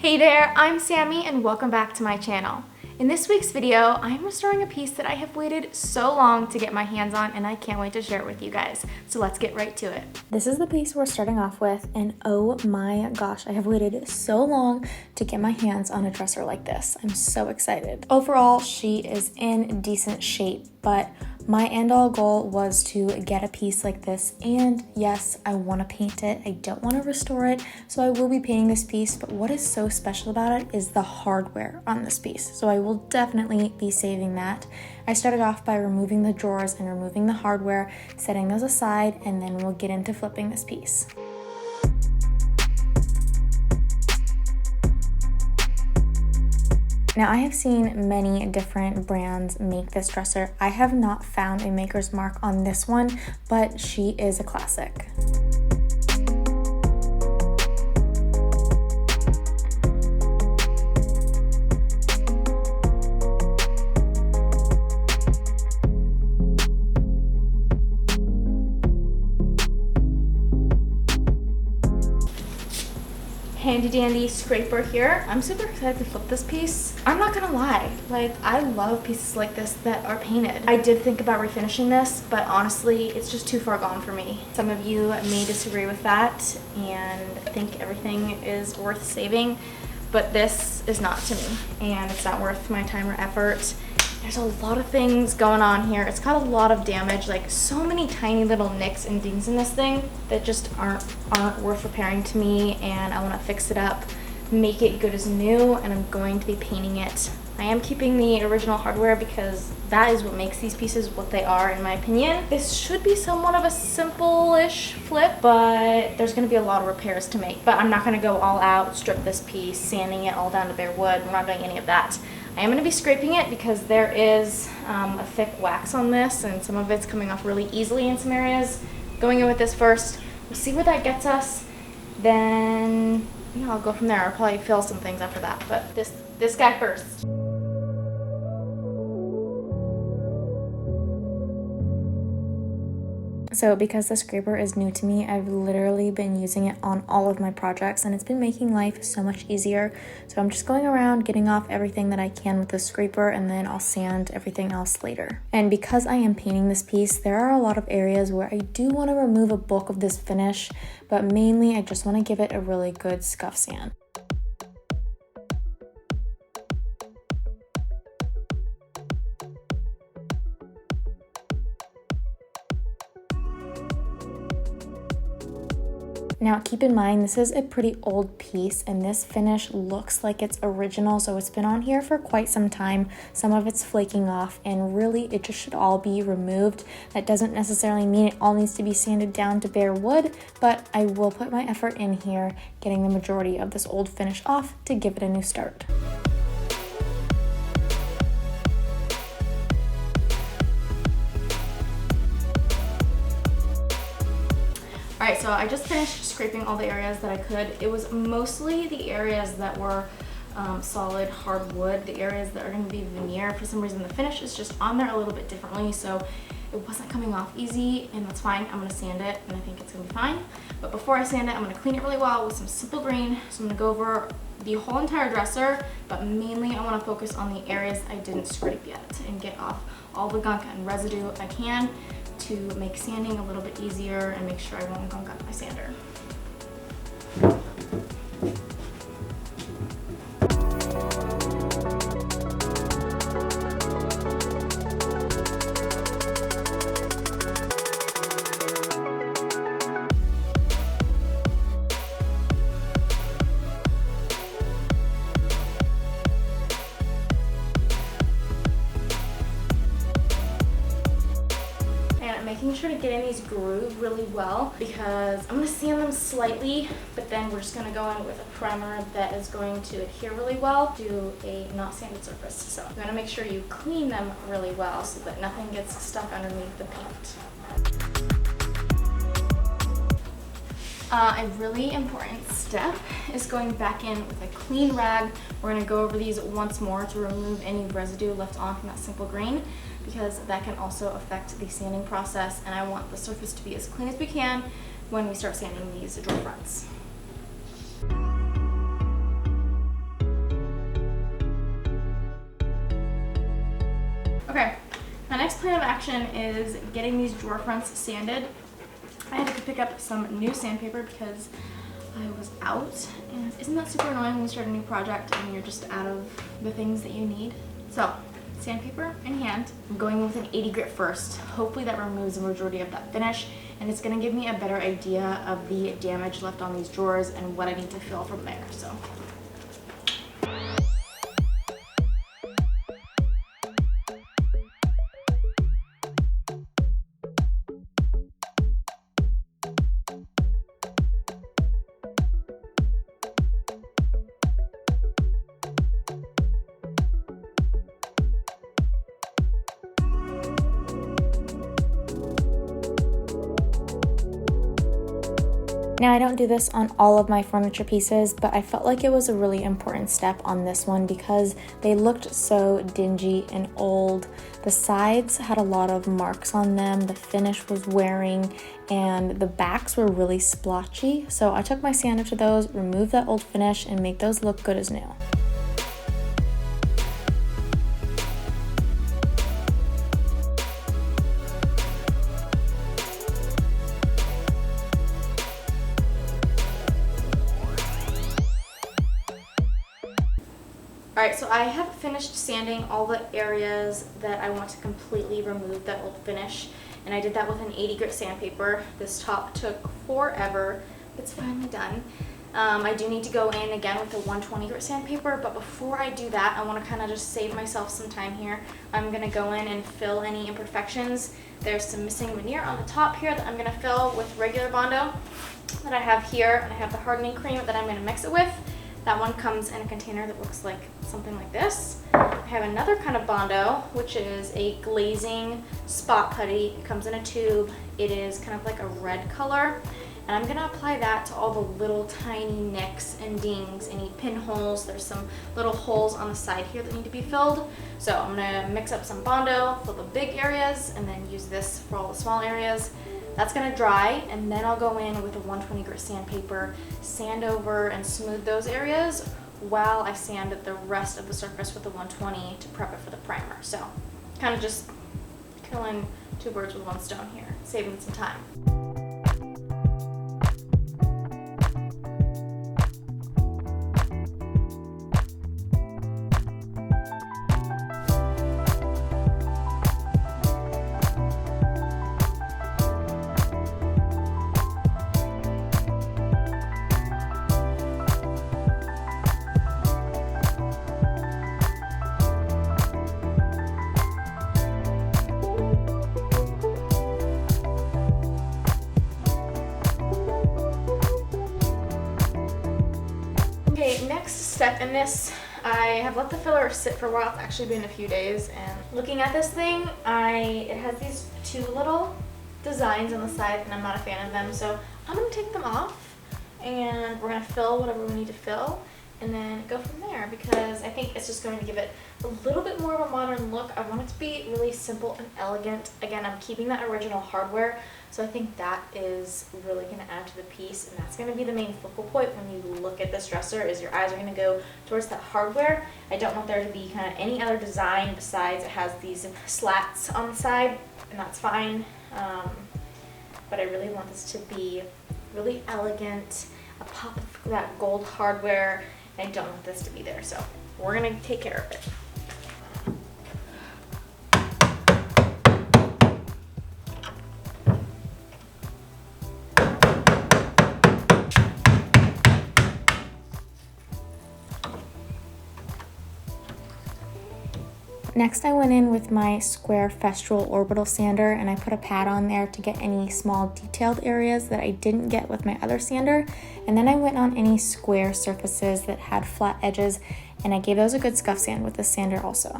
Hey there, I'm Sammy and welcome back to my channel. In this week's video, I'm restoring a piece that I have waited so long to get my hands on and I can't wait to share it with you guys. So let's get right to it. This is the piece we're starting off with, and oh my gosh, I have waited so long to get my hands on a dresser like this. I'm so excited. Overall, she is in decent shape, but my end-all goal was to get a piece like this, and yes, I want to paint it. I don't want to restore it, so I will be painting this piece, but what is so special about it is the hardware on this piece, so I will definitely be saving that. I started off by removing the drawers and removing the hardware, setting those aside, and then we'll get into flipping this piece. Now, I have seen many different brands make this dresser. I have not found a maker's mark on this one, but she is a classic. Handy dandy scraper here. I'm super excited to flip this piece. I'm not gonna lie, I love pieces like this that are painted. I did think about refinishing this, but honestly, it's just too far gone for me. Some of you may disagree with that and think everything is worth saving, but this is not to me, and it's not worth my time or effort. There's a lot of things going on here. It's got a lot of damage, like so many tiny little nicks and dings in this thing that just aren't worth repairing to me, and I want to fix it up, make it good as new, and I'm going to be painting it. I am keeping the original hardware because that is what makes these pieces what they are, in my opinion. This should be somewhat of a simple-ish flip, but there's going to be a lot of repairs to make. But I'm not going to go all out, strip this piece, sanding it all down to bare wood. We're not doing any of that. I am going to be scraping it because there is a thick wax on this, and some of it's coming off really easily in some areas. Going in with this first, we'll see where that gets us. Then, I'll go from there. I'll probably fill some things after that, but this guy first. So because the scraper is new to me, I've literally been using it on all of my projects, and it's been making life so much easier. So I'm just going around getting off everything that I can with the scraper, and then I'll sand everything else later. And because I am painting this piece, there are a lot of areas where I do want to remove a bulk of this finish, but mainly I just want to give it a really good scuff sand. Now keep in mind, this is a pretty old piece, and this finish looks like it's original, so it's been on here for quite some time. Some of it's flaking off, and really it just should all be removed. That doesn't necessarily mean it all needs to be sanded down to bare wood, but I will put my effort in here getting the majority of this old finish off to give it a new start. Alright, so I just finished scraping all the areas that I could. It was mostly the areas that were solid hardwood, the areas that are going to be veneer. For some reason the finish is just on there a little bit differently, so it wasn't coming off easy, and that's fine. I'm going to sand it, and I think it's going to be fine. But before I sand it, I'm going to clean it really well with some simple green. So I'm going to go over the whole entire dresser, but mainly I want to focus on the areas I didn't scrape yet and get off all the gunk and residue I can, to make sanding a little bit easier and make sure I won't gunk up my sander. Making sure to get in these grooves really well, because I'm going to sand them slightly, but then we're just going to go in with a primer that is going to adhere really well to a not sanded surface. So I'm going to make sure you clean them really well so that nothing gets stuck underneath the paint. A really important step is going back in with a clean rag. We're going to go over these once more to remove any residue left on from that simple green, because that can also affect the sanding process, and I want the surface to be as clean as we can when we start sanding these drawer fronts. My next plan of action is getting these drawer fronts sanded. I had to pick up some new sandpaper because I was out, and isn't that super annoying when you start a new project and you're just out of the things that you need? So, sandpaper in hand. I'm going with an 80 grit first. Hopefully that removes the majority of that finish, and it's gonna give me a better idea of the damage left on these drawers and what I need to fill from there, so. Now, I don't do this on all of my furniture pieces, but I felt like it was a really important step on this one because they looked so dingy and old. The sides had a lot of marks on them, the finish was wearing, and the backs were really splotchy. So I took my sander to those, removed that old finish, and make those look good as new. Alright, so I have finished sanding all the areas that I want to completely remove that old finish, and I did that with an 80 grit sandpaper. This top took forever. It's finally done. I do need to go in again with a 120 grit sandpaper, but before I do that, I want to kind of just save myself some time here. I'm going to go in and fill any imperfections. There's some missing veneer on the top here that I'm going to fill with regular Bondo that I have here, and I have the hardening cream that I'm going to mix it with. That one comes in a container that looks like something like this. I have another kind of Bondo, which is a glazing spot putty. It comes in a tube. It is kind of like a red color. And I'm gonna apply that to all the little tiny nicks and dings, any pinholes. There's some little holes on the side here that need to be filled. So I'm gonna mix up some Bondo, fill the big areas, and then use this for all the small areas. That's gonna dry, and then I'll go in with a 120 grit sandpaper, sand over and smooth those areas while I sand the rest of the surface with the 120 to prep it for the primer. So kind of just killing two birds with one stone here, saving some time. Okay, next step in this, I have let the filler sit for a while. It's actually been a few days, and looking at this thing, it has these two little designs on the side, and I'm not a fan of them, so I'm going to take them off, and we're going to fill whatever we need to fill, and then go from there, because I think it's just going to give it a little bit more of a modern look. I want it to be really simple and elegant. Again, I'm keeping that original hardware, so I think that is really going to add to the piece, and that's going to be the main focal point when you look at this dresser, is your eyes are going to go towards that hardware. I don't want there to be kind of any other design besides it has these slats on the side, and that's fine, but I really want this to be really elegant, a pop of that gold hardware. I don't want this to be there, so we're going to take care of it. Next, I went in with my square Festool orbital sander, and I put a pad on there to get any small detailed areas that I didn't get with my other sander. And then I went on any square surfaces that had flat edges, and I gave those a good scuff sand with the sander also.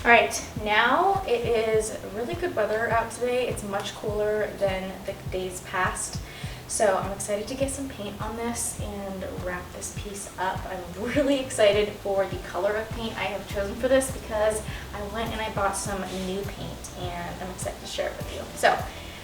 Alright, now it is really good weather out today. It's much cooler than the days past. So I'm excited to get some paint on this and wrap this piece up. I'm really excited for the color of paint I have chosen for this because I went and I bought some new paint, and I'm excited to share it with you. So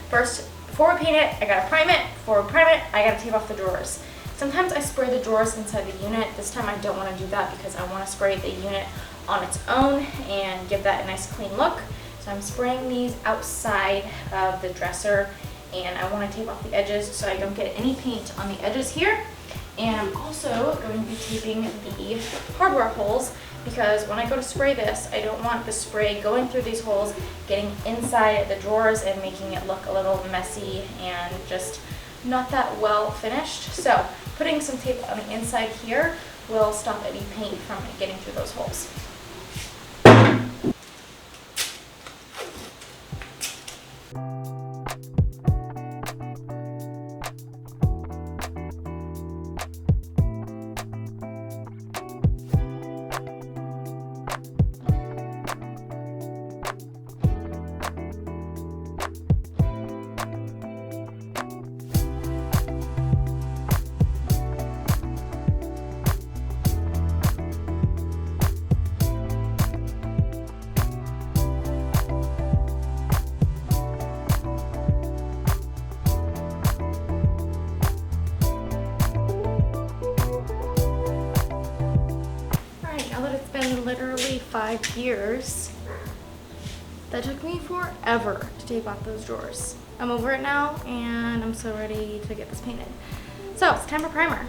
first, before we paint it, I gotta prime it. Before we prime it, I gotta tape off the drawers. Sometimes I spray the drawers inside the unit. This time I don't want to do that because I want to spray the unit on its own and give that a nice clean look. So I'm spraying these outside of the dresser, and I want to tape off the edges so I don't get any paint on the edges here. And I'm also going to be taping the hardware holes because when I go to spray this, I don't want the spray going through these holes, getting inside the drawers and making it look a little messy and just not that well finished. So putting some tape on the inside here will stop any paint from getting through those holes. Literally 5 years. That took me forever to tape off those drawers. I'm over it now and I'm so ready to get this painted. So it's time for primer.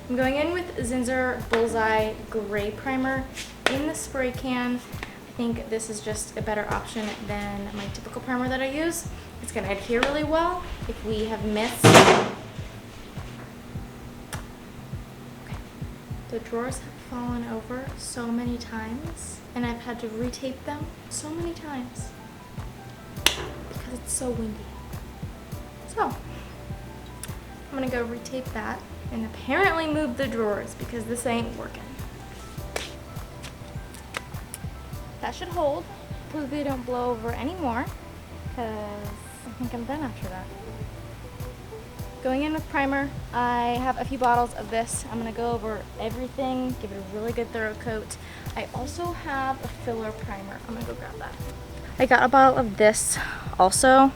I'm going in with Zinsser Bullseye Gray Primer in the spray can. I think this is just a better option than my typical primer that I use. It's going to adhere really well if we have missed. Okay. The drawers have fallen over so many times, and I've had to retape them so many times because it's so windy. So I'm gonna go retape that and apparently move the drawers because this ain't working. That should hold. Hopefully they don't blow over anymore because I think I'm done after that. Going in with primer, I have a few bottles of this. I'm gonna go over everything, give it a really good thorough coat. I also have a filler primer. I'm gonna go grab that. I got a bottle of this also,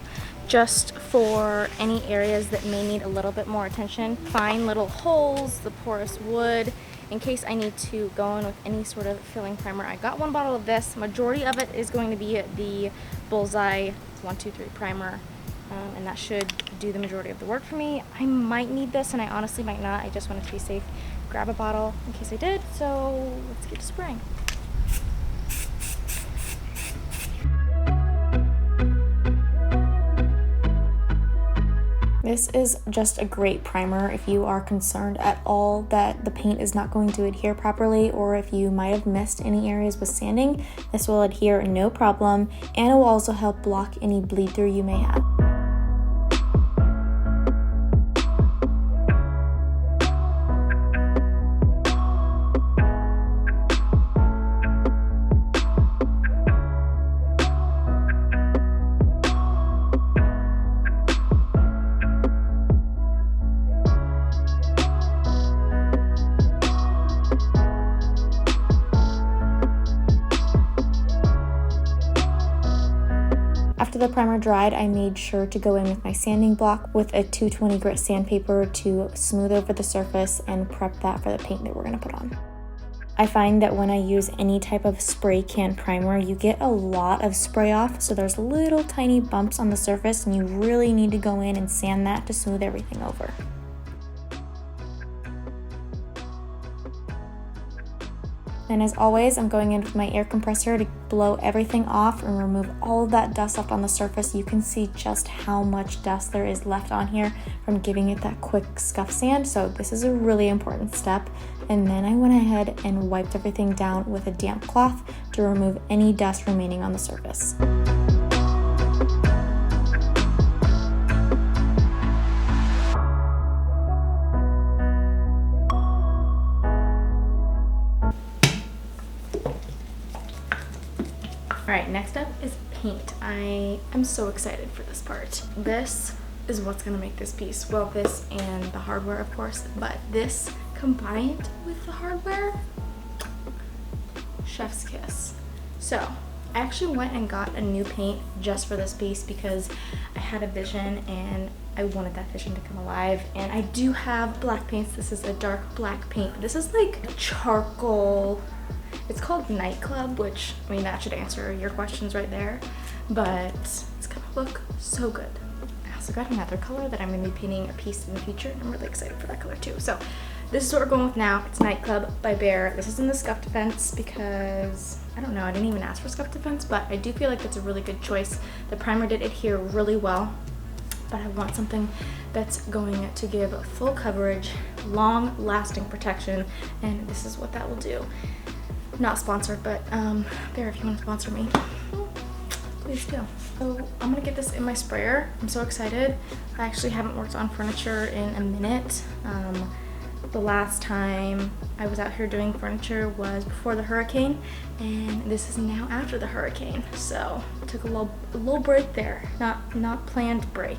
just for any areas that may need a little bit more attention. Find little holes, the porous wood, in case I need to go in with any sort of filling primer. I got one bottle of this. Majority of it is going to be the Bullseye 123 primer. And that should do the majority of the work for me. I might need this and I honestly might not. I just wanted to be safe. Grab a bottle in case I did. So let's get to spraying. This is just a great primer if you are concerned at all that the paint is not going to adhere properly, or if you might have missed any areas with sanding. This will adhere no problem, and it will also help block any bleed through you may have. After the primer dried, I made sure to go in with my sanding block with a 220 grit sandpaper to smooth over the surface and prep that for the paint that we're going to put on. I find that when I use any type of spray can primer, you get a lot of spray off, so there's little tiny bumps on the surface and you really need to go in and sand that to smooth everything over. And as always, I'm going in with my air compressor to blow everything off and remove all of that dust left on the surface. You can see just how much dust there is left on here from giving it that quick scuff sand. So this is a really important step. And then I went ahead and wiped everything down with a damp cloth to remove any dust remaining on the surface. Alright, next up is paint. I am so excited for this part. This is what's gonna make this piece. Well, this and the hardware, of course, but this combined with the hardware, chef's kiss. So, I actually went and got a new paint just for this piece because I had a vision and I wanted that vision to come alive. And I do have black paints. This is a dark black paint. This is like charcoal. It's called Nightclub, which, I mean, that should answer your questions right there. But it's gonna look so good. I also got another color that I'm gonna be painting a piece in the future, and I'm really excited for that color too. So this is what we're going with now. It's Nightclub by Bear. This is in the Scuff Defense because, I don't know, I didn't even ask for Scuff Defense, but I do feel like that's a really good choice. The primer did adhere really well, but I want something that's going to give full coverage, long lasting protection, and this is what that will do. Not sponsored, but Bear, if you want to sponsor me, please do. So I'm gonna get this in my sprayer. I'm so excited. I actually haven't worked on furniture in a minute. The last time I was out here doing furniture was before the hurricane, and this is now after the hurricane. So I took a little break there, not planned break.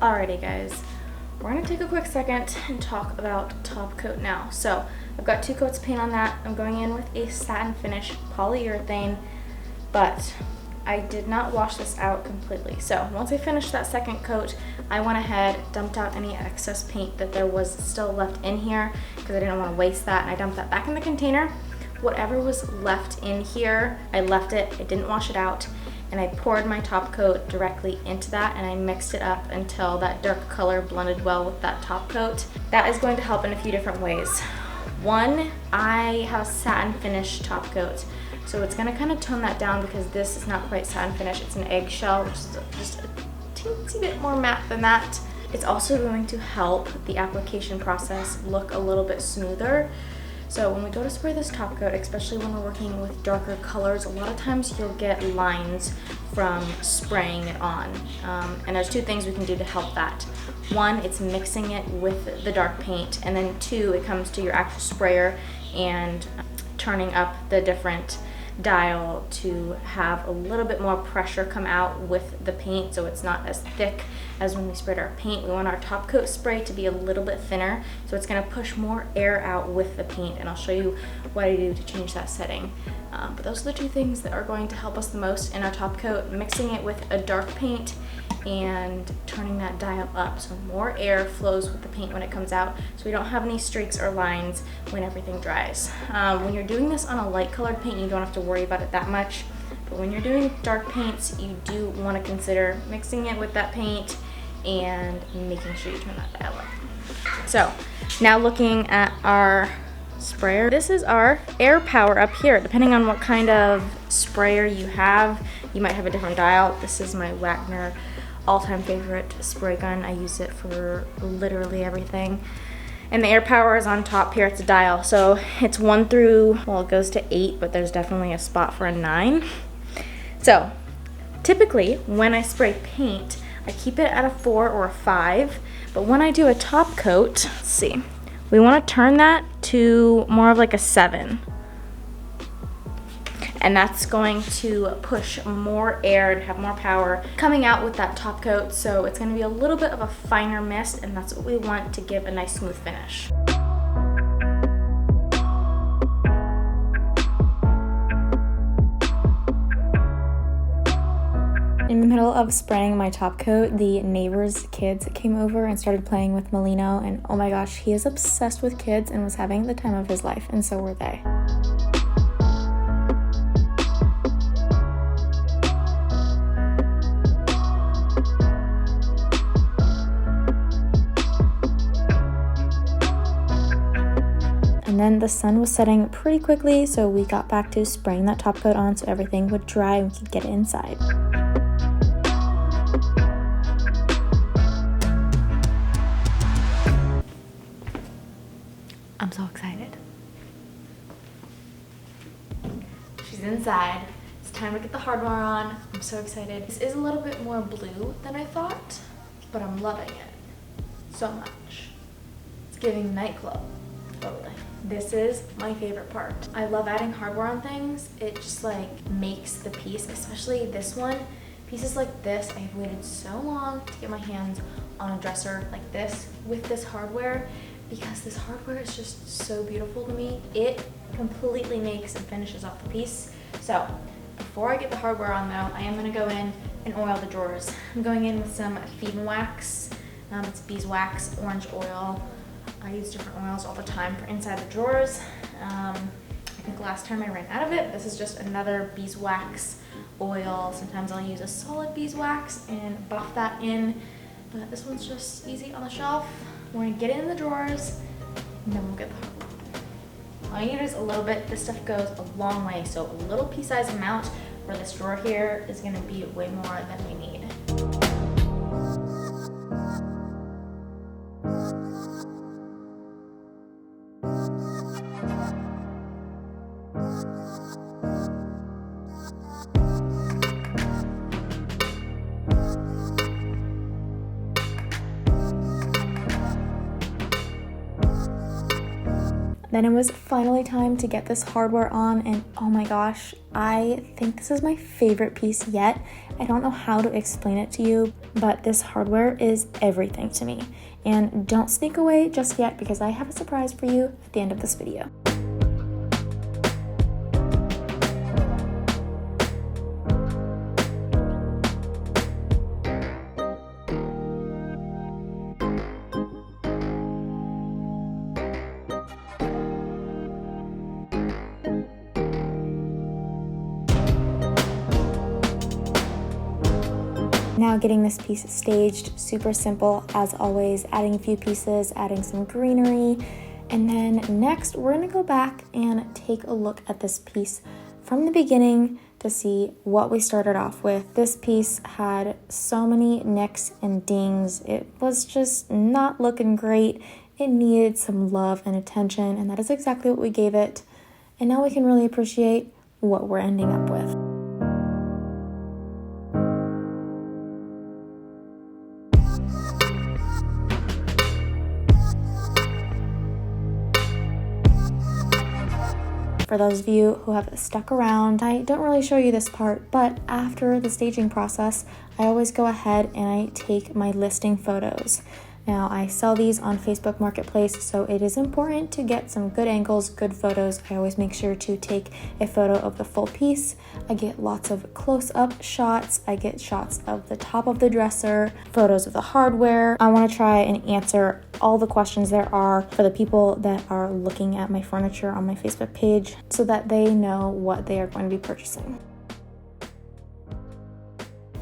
Alrighty guys, we're gonna take a quick second and talk about Topcoat now. So I've got 2 coats of paint on that. I'm going in with a satin finish polyurethane, but I did not wash this out completely. So once I finished that second coat, I went ahead, dumped out any excess paint that there was still left in here because I didn't want to waste that, and I dumped that back in the container. Whatever was left in here, I left it, I didn't wash it out, and I poured my top coat directly into that, and I mixed it up until that dark color blended well with that top coat. That is going to help in a few different ways. One, I have a satin finish top coat, so it's gonna kind of tone that down because this is not quite satin finish, it's an eggshell, which is just a teensy bit more matte than that. It's also going to help the application process look a little bit smoother. So when we go to spray this top coat, especially when we're working with darker colors, a lot of times you'll get lines from spraying it on. And there's 2 things we can do to help that. One, it's mixing it with the dark paint, and then 2, it comes to your actual sprayer and turning up the different dial to have a little bit more pressure come out with the paint so it's not as thick as when we sprayed our paint. We want our top coat spray to be a little bit thinner, so it's going to push more air out with the paint, and I'll show you what I do to change that setting. But those are the 2 things that are going to help us the most in our top coat: mixing it with a dark paint and turning that dial up so more air flows with the paint when it comes out, so we don't have any streaks or lines when everything dries. When you're doing this on a light colored paint, you don't have to worry about it that much, but when you're doing dark paints, you do want to consider mixing it with that paint and making sure you turn that dial up. So now looking at our sprayer, this is our air power up here. Depending on what kind of sprayer you have, you might have a different dial. This is my Wagner all-time favorite spray gun. I use it for literally everything. And the air power is on top here. It's a dial, so it's 1 through, well, it goes to 8, but there's definitely a spot for a 9. So typically when I spray paint, I keep it at a 4 or a 5, but when I do a top coat, let's see, we want to turn that to more of like a 7. And that's going to push more air and have more power coming out with that top coat, so it's going to be a little bit of a finer mist, and that's what we want to give a nice smooth finish. In the middle of spraying my top coat, the neighbor's kids came over and started playing with Molino, and oh my gosh, he is obsessed with kids and was having the time of his life, and so were they. And then the sun was setting pretty quickly, so we got back to spraying that top coat on so everything would dry and we could get it inside. I'm so excited. She's inside. It's time to get the hardware on. I'm so excited. This is a little bit more blue than I thought, but I'm loving it so much. It's giving nightclub, totally. This is my favorite part. I love adding hardware on things. It just like makes the piece, especially this one, pieces like this. I've waited so long to get my hands on a dresser like this with this hardware because this hardware is just so beautiful to me. It completely makes and finishes off the piece. So before I get the hardware on though, I am gonna go in and oil the drawers. I'm going in with some Feed and Wax. It's beeswax, orange oil. I use different oils all the time for inside the drawers. I think last time I ran out of it. This is just another beeswax oil. Sometimes I'll use a solid beeswax and buff that in, but this one's just easy on the shelf. We're gonna get it in the drawers and then we'll get the hardware. All you need is a little bit. This stuff goes a long way, so a little pea-sized amount for this drawer here is gonna be way more than we need. Then it was finally time to get this hardware on, and oh my gosh, I think this is my favorite piece yet. I don't know how to explain it to you, but this hardware is everything to me. And don't sneak away just yet because I have a surprise for you at the end of this video. Now getting this piece staged, super simple as always, adding a few pieces, adding some greenery, and then next we're gonna go back and take a look at this piece from the beginning to see what we started off with. This piece had so many nicks and dings. It was just not looking great. It needed some love and attention, and that is exactly what we gave it. And now we can really appreciate what we're ending up with. For those of you who have stuck around, I don't really show you this part, but after the staging process, I always go ahead and I take my listing photos. Now, I sell these on Facebook Marketplace, so it is important to get some good angles, good photos. I always make sure to take a photo of the full piece. I get lots of close-up shots. I get shots of the top of the dresser, photos of the hardware. I want to try and answer all the questions there are for the people that are looking at my furniture on my Facebook page so that they know what they are going to be purchasing.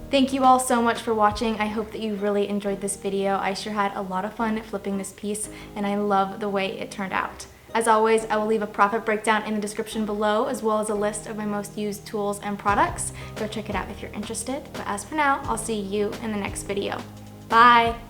Thank you all so much for watching. I hope that you really enjoyed this video. I sure had a lot of fun flipping this piece, and I love the way it turned out. As always, I will leave a profit breakdown in the description below, as well as a list of my most used tools and products. Go check it out if you're interested. But as for now, I'll see you in the next video. Bye!